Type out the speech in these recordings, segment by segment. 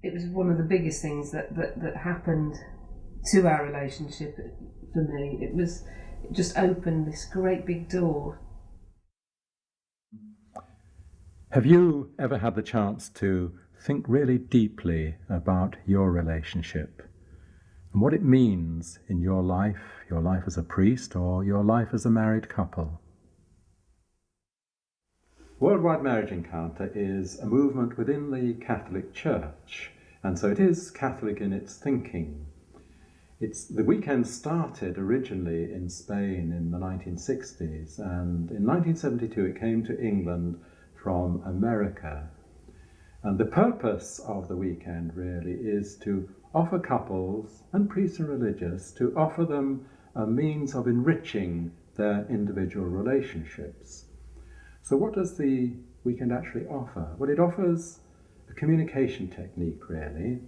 it was one of the biggest things that happened to our relationship for me. It just opened this great big door. Have you ever had the chance to think really deeply about your relationship and what it means in your life as a priest or your life as a married couple? Worldwide Marriage Encounter is a movement within the Catholic Church, and so it is Catholic in its thinking. The weekend started originally in Spain in the 1960s, and in 1972 it came to England from America. And the purpose of the weekend really is to offer couples, and priests and religious, to offer them a means of enriching their individual relationships. So what does the weekend actually offer? Well, it offers a communication technique, really,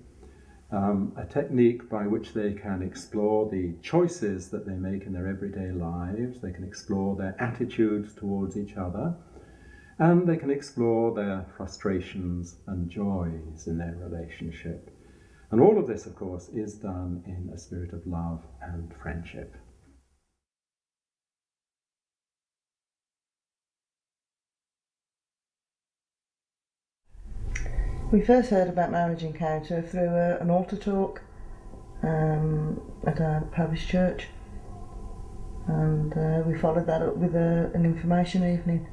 a technique by which they can explore the choices that they make in their everyday lives, they can explore their attitudes towards each other, and they can explore their frustrations and joys in their relationship. And all of this, of course, is done in a spirit of love and friendship. We first heard about Marriage Encounter through an altar talk at our parish church, and we followed that up with an information evening,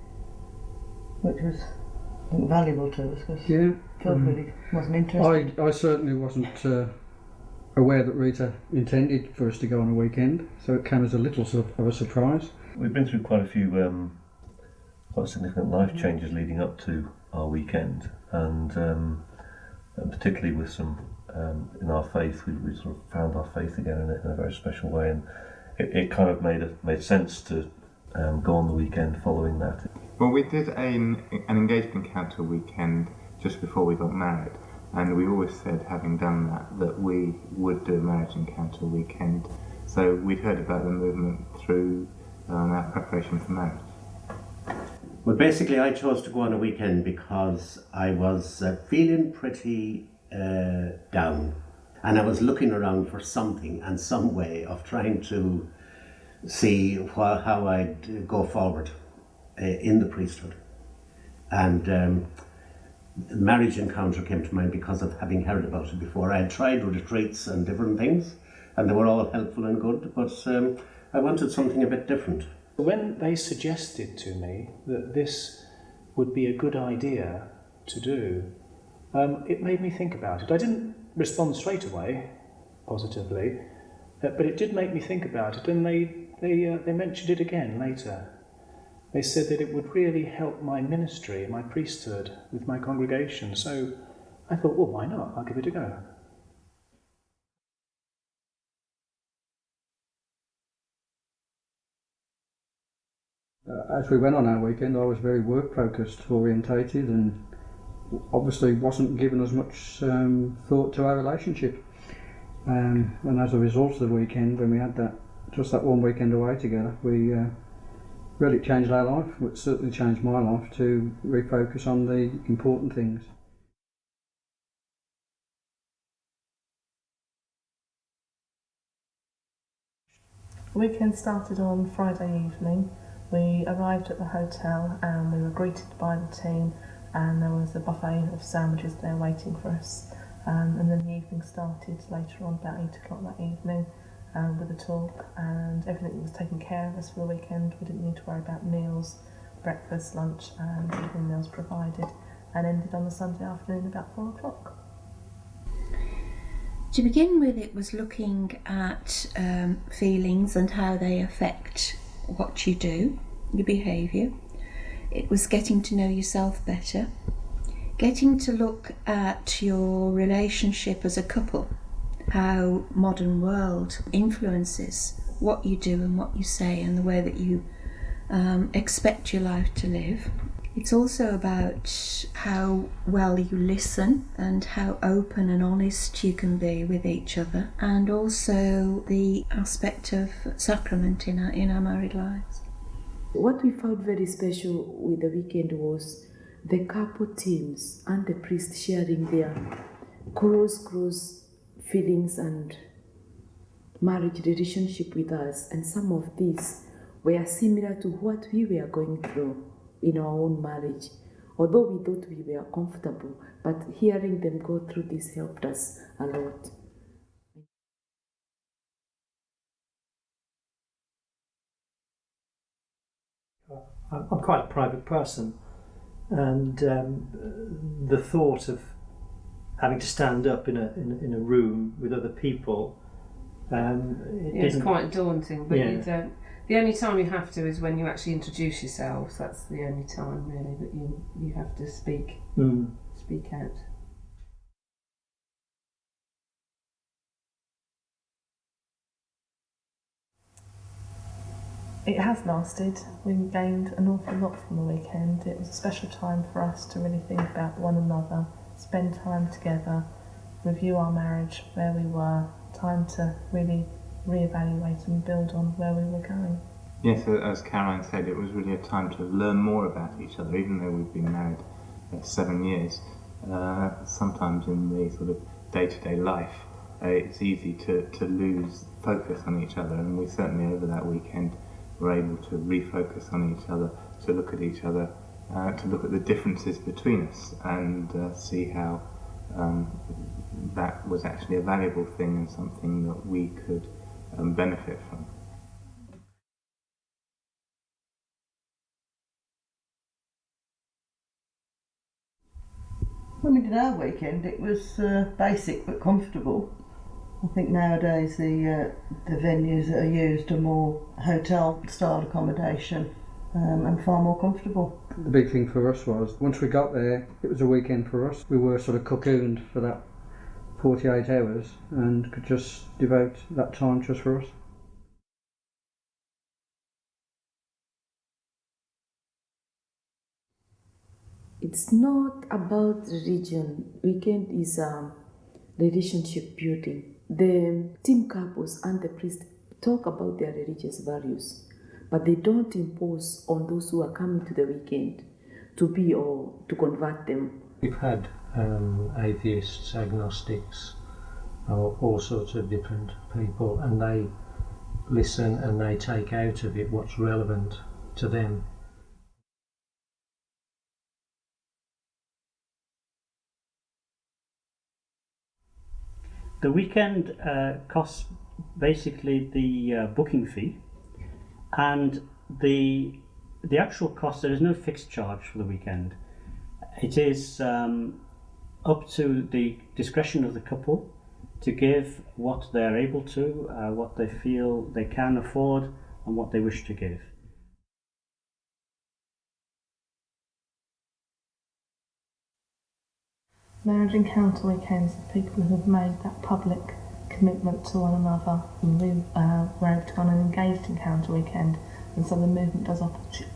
which was, I think, valuable to us because Phil really wasn't interested. I certainly wasn't aware that Rita intended for us to go on a weekend, so it came as a little of a surprise. We've been through quite a few quite significant life changes leading up to our weekend, and particularly with some in our faith, we sort of found our faith again in a very special way, and it kind of made sense to go on the weekend following that. Well, we did an engagement encounter weekend just before we got married, and we always said, having done that we would do a marriage encounter weekend. So we'd heard about the movement through our preparation for marriage. Well, basically I chose to go on a weekend because I was feeling pretty down, and I was looking around for something and some way of trying to see how I'd go forward in the priesthood. And Marriage Encounter came to mind because of having heard about it before. I had tried retreats and different things, and they were all helpful and good, but I wanted something a bit different. When they suggested to me that this would be a good idea to do, it made me think about it. I didn't respond straight away positively, but it did make me think about it, and they mentioned it again later. They said that it would really help my ministry, my priesthood, with my congregation. So I thought, well, why not? I'll give it a go. As we went on our weekend, I was very work-focused, orientated, and obviously wasn't giving as much thought to our relationship. And as a result of the weekend, when we had that one weekend away together, we really changed our life. It certainly changed my life to refocus on the important things. The weekend started on Friday evening. We arrived at the hotel and we were greeted by the team, and there was a buffet of sandwiches there waiting for us. And then the evening started later on, about 8 o'clock that evening, with a talk, and everything was taken care of us for the weekend. We didn't need to worry about meals, breakfast, lunch, and evening meals provided, and ended on the Sunday afternoon about 4 o'clock. To begin with, it was looking at feelings and how they affect what you do, your behaviour. It was getting to know yourself better, getting to look at your relationship as a couple, how modern world influences what you do and what you say and the way that you expect your life to live. It's also about how well you listen and how open and honest you can be with each other, and also the aspect of sacrament in our married lives. What we found very special with the weekend was the couple teams and the priest sharing close feelings and marriage relationship with us, and some of these were similar to what we were going through in our own marriage. Although we thought we were comfortable, but hearing them go through this helped us a lot. I'm quite a private person, and the thought of having to stand up in a room with other people, it's quite daunting. But Yeah. you don't. The only time you have to is when you actually introduce yourselves. That's the only time really that you have to speak out. It has lasted. We gained an awful lot from the weekend. It was a special time for us to really think about one another, spend time together, review our marriage, where we were, time to really reevaluate and build on where we were going. Yes, as Caroline said, it was really a time to learn more about each other, even though we've been married 7 years. Sometimes in the sort of day-to-day life, it's easy to lose focus on each other, and we certainly over that weekend were able to refocus on each other, to look at each other, to look at the differences between us, and see how that was actually a valuable thing and something that we could benefit from. When we did our weekend, it was basic but comfortable. I think nowadays the venues that are used are more hotel-style accommodation and far more comfortable. The big thing for us was, once we got there, it was a weekend for us. We were sort of cocooned for that 48 hours and could just devote that time just for us. It's not about religion. Weekend is relationship building. The team couples and the priest talk about their religious values, but they don't impose on those who are coming to the weekend to be or to convert them. We've had atheists, agnostics, all sorts of different people, and they listen and they take out of it what's relevant to them. The weekend costs basically the booking fee, and the actual cost, there is no fixed charge for the weekend. It is up to the discretion of the couple to give what they're able to, what they feel they can afford, and what they wish to give. Marriage encounter weekends are people who have made that public commitment to one another. And we were able to go on an engaged encounter weekend, and so the movement does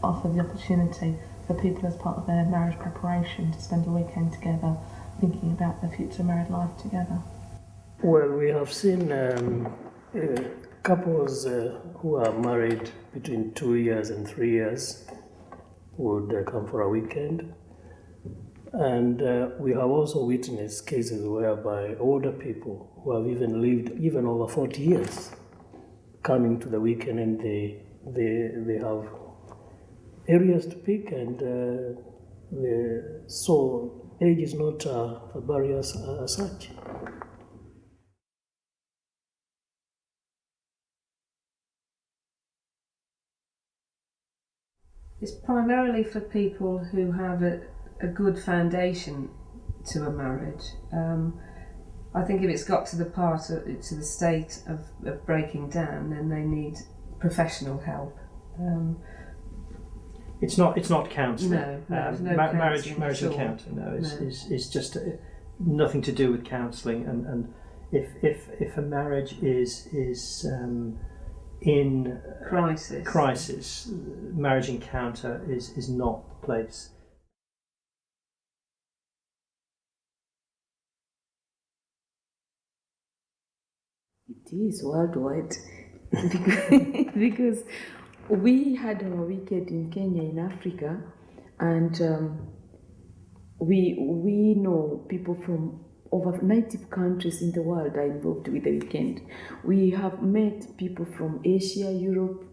offer the opportunity for people as part of their marriage preparation to spend a weekend together thinking about their future married life together. Well, we have seen couples who are married between 2 years and 3 years would come for a weekend. And we have also witnessed cases whereby older people who have even lived even over 40 years coming to the weekend, and they have areas to pick, and so age is not a barrier as such. It's primarily for people who have a good foundation to a marriage. I think if it's got to the state of breaking down, then they need professional help. It's not counselling. No, there's no counselling marriage at all. encounter. No, No. it's just nothing to do with counselling. And if a marriage is in crisis, marriage encounter is not the place. It is worldwide because we had our weekend in Kenya, in Africa, and we know people from over 90 countries in the world are involved with the weekend. We have met people from Asia, Europe,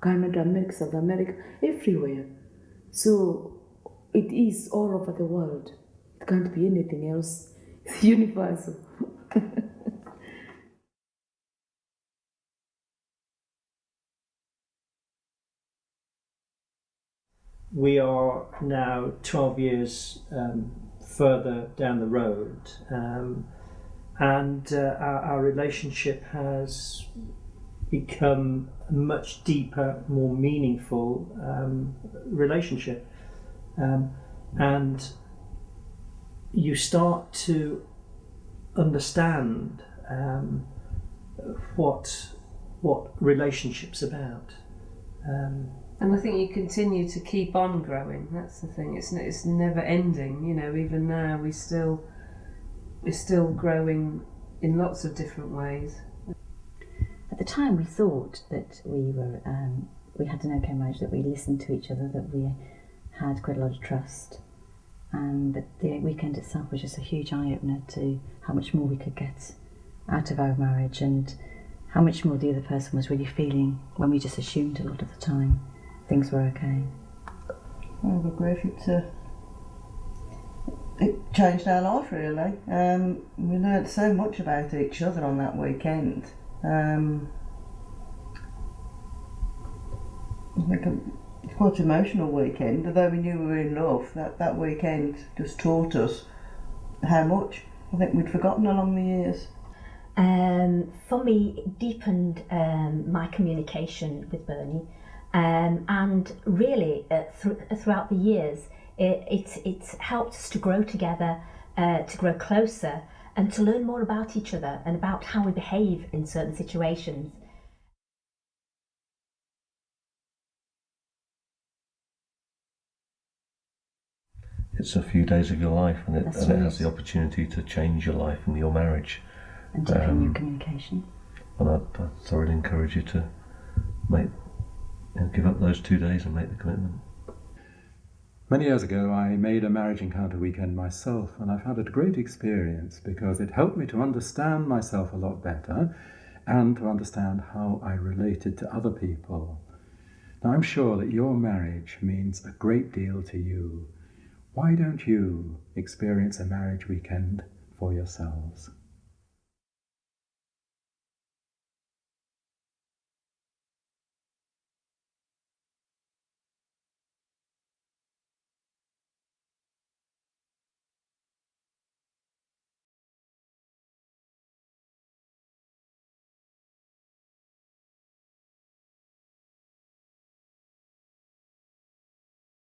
Canada, America, South America, everywhere. So it is all over the world. It can't be anything else. It's universal. We are now 12 years further down the road, and our relationship has become a much deeper, more meaningful relationship. And you start to understand what relationship's about. And I think you continue to keep on growing. That's the thing. It's never ending. You know, even now we're still growing in lots of different ways. At the time, we thought that we had an okay marriage, that we listened to each other, that we had quite a lot of trust, but the weekend itself was just a huge eye opener to how much more we could get out of our marriage and how much more the other person was really feeling when we just assumed a lot of the time things were okay. I would agree. It changed our life really. We learned so much about each other on that weekend. I think it's quite an emotional weekend, although we knew we were in love. That weekend just taught us how much I think we'd forgotten along the years. For me, it deepened my communication with Bernie, and really throughout the years it's helped us to grow together, to grow closer and to learn more about each other and about how we behave in certain situations. It's a few days of your life, and it has the opportunity to change your life and your marriage. And deepen your communication. And I thoroughly encourage you to give up those 2 days and make the commitment. Many years ago, I made a marriage encounter weekend myself, and I've had a great experience because it helped me to understand myself a lot better and to understand how I related to other people. Now, I'm sure that your marriage means a great deal to you. Why don't you experience a marriage weekend for yourselves?